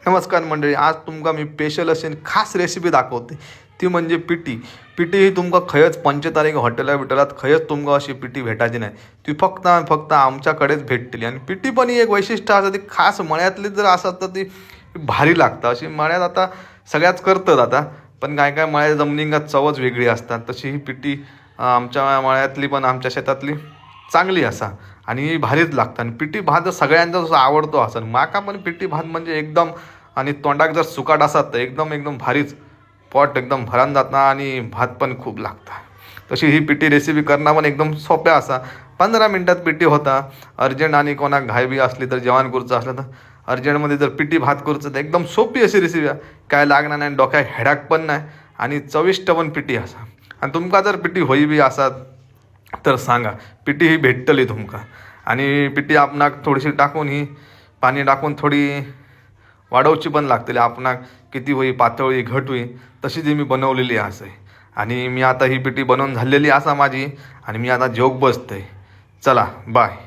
नमस्कार मंडळी, आज तुमका मी स्पेशल अशी खास रेसिपी दाखवते. ती म्हणजे पिठी. पिठी ही तुमका खयच 45 हॉटेलात खयच तुमका अशी पिठी भेटायची नाही. ती फक्त आमच्याकडेच भेटतली. आणि पिठी पण ही एक वैशिष्ट्य असं, ती खास मळ्यातली जर असत तर ती भारी लागतं. अशी मळ्यात आता सगळ्याच करतात आता, पण काय काय मळ्यात जमिनींगात चवच वेगळी असतात. तशी ही पिठी आमच्या मळ्यातली पण आमच्या शेतातली चांगली असा आणि ही भारीच लागतं. आणि पिठी भात सगळ्यांचा जसं आवडतो असं माका पण पिठी भात म्हणजे एकदम. आणि तोंडाक जर सुकाट असतात तर एकदम एकदम भारीच, पोट एकदम भरान जाता आणि भात पण खूप लागता. तशी ही पिठी रेसिपी करणं पण एकदम सोप्या असा. 15 मिनटात पिठी होता. अर्जंट आणि कोणाक घाई बी असली तर, जेवण करूचं असलं तर अर्जंटमध्ये जर पिठी भात करूचं तर एकदम सोपी अशी रेसिपी आहे. काय लागणार नाही, डोक्यात हेडाक पण नाही आणि चविष्ट पण पिठी असा. आणि तुमका जर पिठी होई बी असात तर सांगा, पिठी ही भेटतली तुमका. आणि पिठी आपणाक थोडीशी टाकून, ही पाणी टाकून थोडी वाढवची पण लागतली. आपणाक किती होई, पातळ होई घट होई तशी ती मी बनवलेली आहे. आणि मी आता ही पिठी बनवून झालेली असा माझी. आणि मी आता जेवक बसतंय. चला बाय.